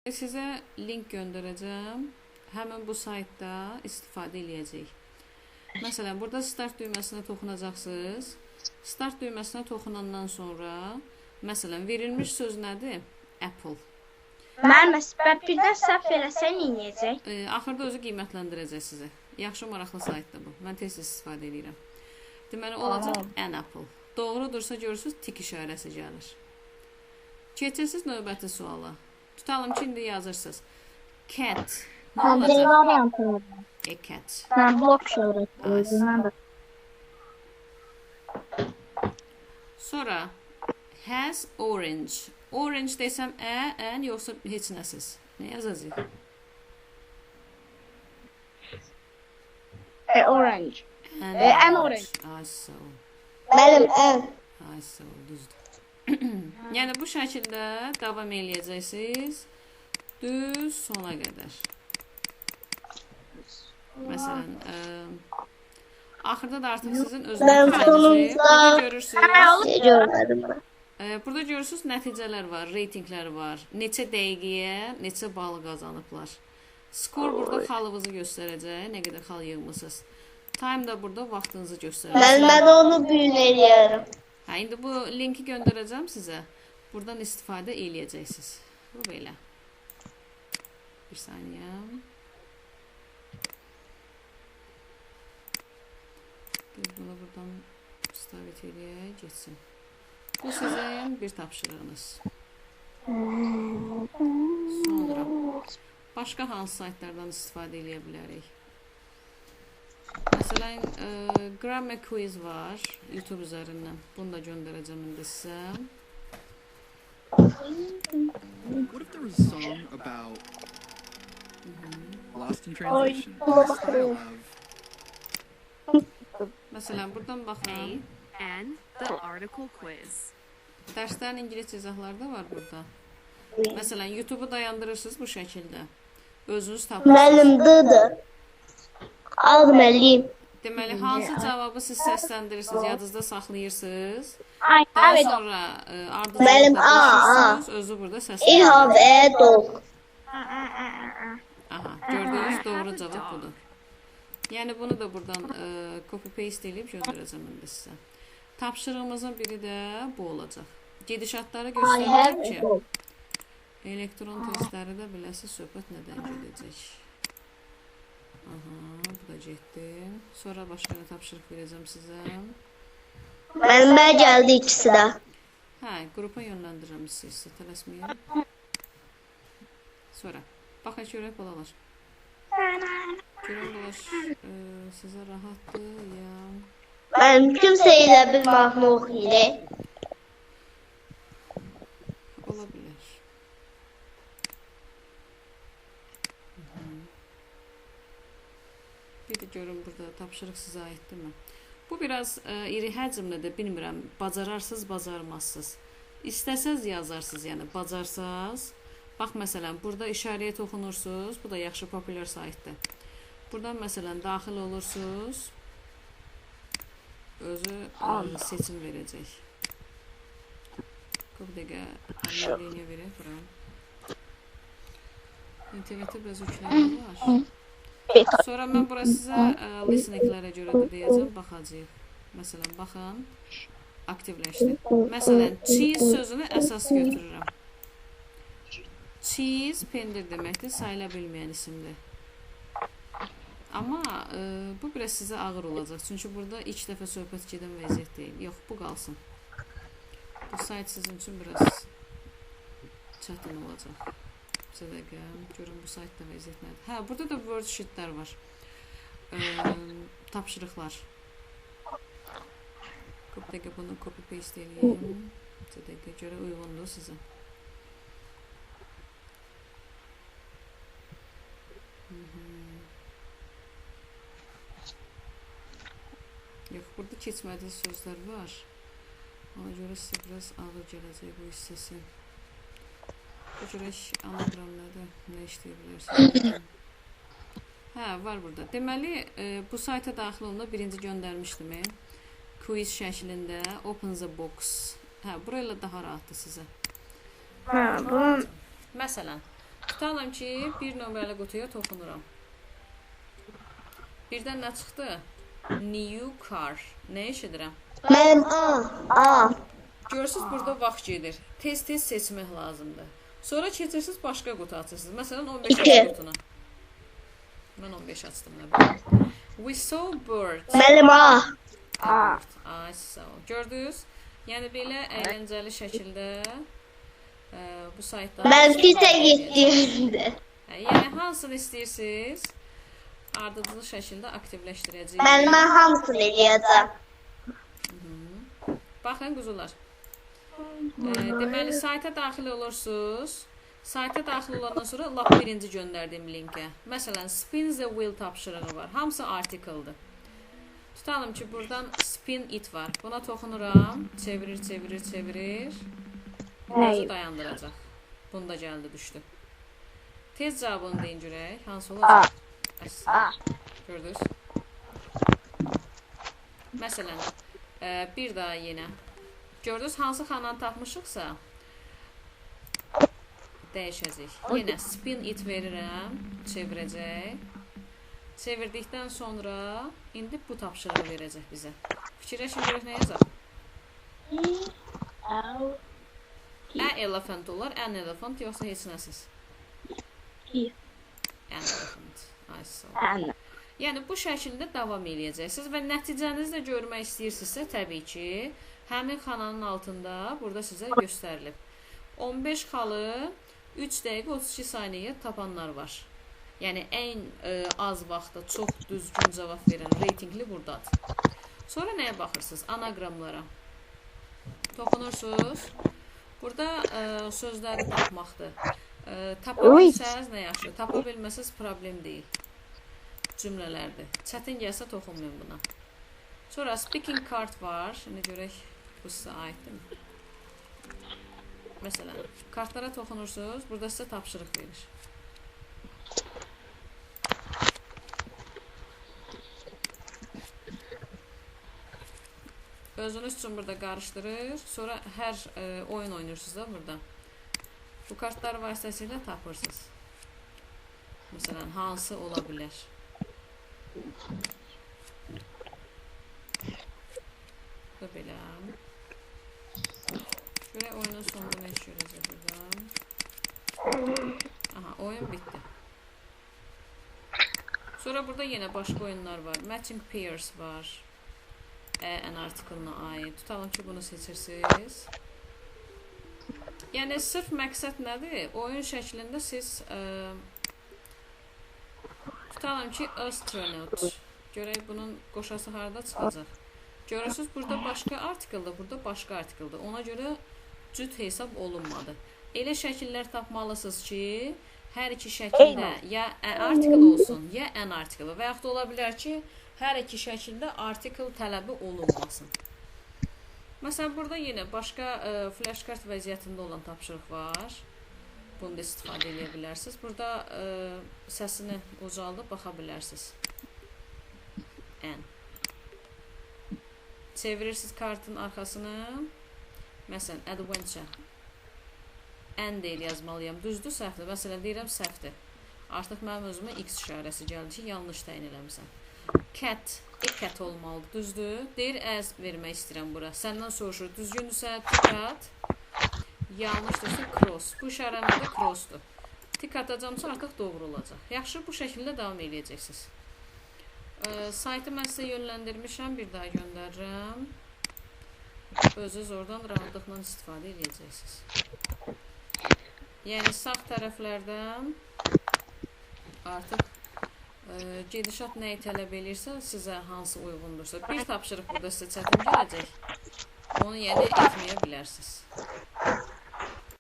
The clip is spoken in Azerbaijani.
Sizə link göndərəcəm. Həmin bu saytda istifadə edəcəyik. Məsələn, burada start düyməsinə toxunacaqsınız. Start düyməsinə toxunandan sonra, məsələn, verilmiş söz nədir? Apple. Mən birdən səhv eləsən neyəcək? Axırda özü qiymətləndirəcək sizə. Yaxşı, maraqlı saytdır bu. Mən tez istifadə edirəm. Deməli, olacaq an apple. Doğrudursa görürsünüz, tik işarəsi gəlir. Keçirsiniz növbəti suala. Tutalım ki, indi yazırsınız. Cat. Nə olacaq? A cat. Mən blok şöhrətdir. Sonra has orange. Orange desəm ən yoxsa heç nəsiz. Nə yazacaq? Orange. An orange. Ay sağ ol. Mənim ən. Ay sağ ol, düzdür. Yəni bu şəkildə davam eləyəcəksiniz. Düz sona qədər. Məsələn, axırda da artıq sizin özünüz burada görürsünüz. Burada görürsünüz nəticələr var, reytinqlər var. Neçə dəqiqəyə, neçə bal qazanıblar. Skor burada xalınızı göstərəcək, nə qədər xal yığmısınız. Time da burada vaxtınızı göstərəcək. Mən onu büyün eləyərəm. İndi bu linki göndərəcəm sizə. Buradan istifadə eləyəcəksiniz. Bu belə. Bir saniyə. Biz bunu buradan stavit eləyək, geçsin. Bu sizin bir tapşırığınız. Sonra başqa hansı saytlardan istifadə eləyə bilərik? Məsələn, grammar quiz var YouTube üzərindən. Bunu da göndərəcəm indi sizə. What if there was a song about lost in translation? The style of Məsələn, buradan baxın. And the article quiz. Dərslərin ingiliscə izahları da var burada. Məsələn, YouTube'u dayandırırsınız bu şəkildə. Özünüz tapırsınız. Məlimdir. Aldım əliyim. Deməli, hansı cavabı siz səsləndirirsiniz, yadınızda saxlayırsınız. Daha sonra ardınızda başlayırsınız, özü burada səsləndirirsiniz. İHV dog. Aha, gördüyünüz doğru cavab budur. Yəni, bunu da buradan copy-paste edib göndərəcəm indi sizə. Tapşırığımızın biri də bu olacaq. Gedişatları göstərirəm ki, elektron testləri də biləsiz, söhbət nədən gedəcək. Aha, bu da getdi. Sonra başqa bir tapşırıq verəcəm sizə. Mənimə gəldi ikisi də. Qrupa yönləndirirəm istəyirsə, tələsməyin. Sonra, baxaq görək bulalar. Görən bulaş sizə rahatdır, ya? Mən kimsə ilə bir mahnı oxuyur. Ola bilər. Bir də görün burada tapşırıq sizə aiddirmi? Bu biraz iri həcmlidir, bilmirəm, bacararsınız, bacarmazsınız. İstəsəz yazarsınız, yəni bacarsaz. Bax, məsələn, burada işarəyə toxunursunuz, bu da yaxşı populyar saytdır. Buradan, məsələn, daxil olursunuz, özü seçim verəcək. Bir dəqiqə, əliyyə verək bura. İnternetdə biraz yükləmə var. Sonra mən bura sizə listeninglərə görə də deyəcəm, baxacaq. Məsələn, baxın, aktivləşdi. Məsələn, cheese sözünü əsas götürürəm. Cheese pendir deməkdir, sayıla bilməyən isimdir. Amma bu biraz sizə ağır olacaq. Çünki burada ilk dəfə söhbət gedən vəziyyət deyil. Yox, bu qalsın. Bu sayt sizin üçün biraz çətin olacaq. Bir dəqiqə, görün bu saytda vəziyyət nədir. Burada da worksheetlər var. Tapşırıqlar. Bir dəqiqə bunu copy-paste edeyim. Bir dəqiqə görə uyğundur sizə. Yox, burada keçmədiyi sözlər var. Ona görə sizə biraz ağır gələcək bu hissəsi. Bu görək anagram nədir, nə işləyə bilərsiniz. Var burada. Deməli, bu sayta daxil oluna birinci göndərmişdim. Quiz şəklində, open the box. Burayla daha rahatdır sizə. Məsələn, Tutalım ki, bir nömrəli qutuya toxunuram. Birdən nə çıxdı? New car. Nə eşidirəm? Mənim A. Görürsünüz, burada vaxt gedir. Tez-tez seçmək lazımdır. Sonra keçirsiniz, başqa qutu açırsınız. Məsələn, 15 qutuna. Mən 15 açdım. We saw birds. Mənim A. Ay, sağ ol. Gördünüz? Yəni, belə əyləncəli şəkildə bu saytda... Mənimki isə 7-dir. Yəni, hansını istəyirsiniz? Ardıcıl şəkildə aktivləşdirəcəyik. Mən hamısını eləyəcəm. Baxın, quzular. Deməli, sayta daxil olursunuz. Sayta daxil olandan sonra lap birinci göndərdiyim linkə. Məsələn, spin the wheel tapşırığı var. Hamısı artikeldir. Tutalım ki, buradan spin it var. Buna toxunuram. Çevirir. Özü dayandıracaq. Bunu da gəldi, düşdü. Tez cavabını deyin görək. Hansı olacaq? A. Gördünüz? Məsələn, bir daha yenə. Gördünüz, hansı xananı tapmışıqsa dəyişəcək. Yenə spin it verirəm. Çevirəcək. Çevirdikdən sonra indi bu tapşırığı verəcək bizə. Fikirləşin görək nə yazaq? Elephant olar, an elephant, yoxsa heç nəsiz? An elephant. Ay, sağ ol. Yəni, bu şəkildə davam eləyəcəksiniz və nəticənizi də görmək istəyirsinizsə, təbii ki, həmin xananın altında burada sizə göstərilib. 15 xalı 3 dəqiqə 32 saniyə tapanlar var. Yəni, ən az vaxtda çox düzgün cavab verən reytingli buradadır. Sonra nəyə baxırsınız? Anaqramlara. Toxunursunuz. Burada sözləri tapmaqdır. Tapa bilsəniz nə yaxşı, tapa bilməsəniz problem deyil. Cümlələrdir. Çətin gəlsə toxunmayın buna. Sonra speaking card var. Şimdi görək, bu sizə aiddir. Məsələn, kartlara toxunursunuz. Burada sizə tapşırıq verir. Özünüz üçün burada qarışdırır. Sonra hər oyun oynayırsınız da burada. Bu kartlar vasitəsilə tapırsınız. Məsələn, hansı ola bilər? Bu da belə. Görək oyunun sonunda nə iş görəcək buradan. Aha, oyun bitdi. Sonra burada yenə başqa oyunlar var. Matching pairs var. Ən artikelına aid. Tutalım ki, bunu seçirsiniz. Yəni, sırf məqsəd nədir? Oyun şəklində siz tutalım ki, astronaut. Görək, bunun qoşası harada çıxacaq. Görürsünüz, burada başqa artikeldir, burada başqa artikeldir. Ona görə cüt hesab olunmadı. Elə şəkillər tapmalısınız ki, hər iki şəkildə ya artikel olsun, ya ən artikel. Və yaxud da ola bilər ki, hər iki şəkildə artikel tələbi olunmasın. Məsələn, burada yenə başqa flashkart vəziyyətində olan tapşırıq var. Bunu da istifadə edə bilərsiniz. Burada səsini ucaldıb baxa bilərsiniz. Ən. Çevirirsiniz kartın arxasını. Məsələn, adventure. Ən deyil yazmalıyam. Düzdür, səhvdir. Məsələn, deyirəm səhvdir. Artıq mənim özümə X işarəsi gəldi ki, yanlış təyin eləmişəm. Cat. Cat olmalıdır. Düzdür. Deyir, as vermək istəyirəm bura. Səndən soruşur. Düzgündürsə cat. Yanlışdırsa cross. Bu işarəmdə də crossdur. Tik atacamsa artıq doğru olacaq. Yaxşı, bu şəkildə davam edəcəksiniz. Saytı mən sizə yönləndirmişəm. Bir daha göndərirəm. Özünüz oradan rahatlıqla istifadə edəcəksiniz. Yəni, sağ tərəflərdən artıq gedişat nəyi tələb edirsə, sizə hansı uyğundursa. Bir tapşırıq burada sizə çətin gələcək. Onu yəni etməyə bilərsiniz.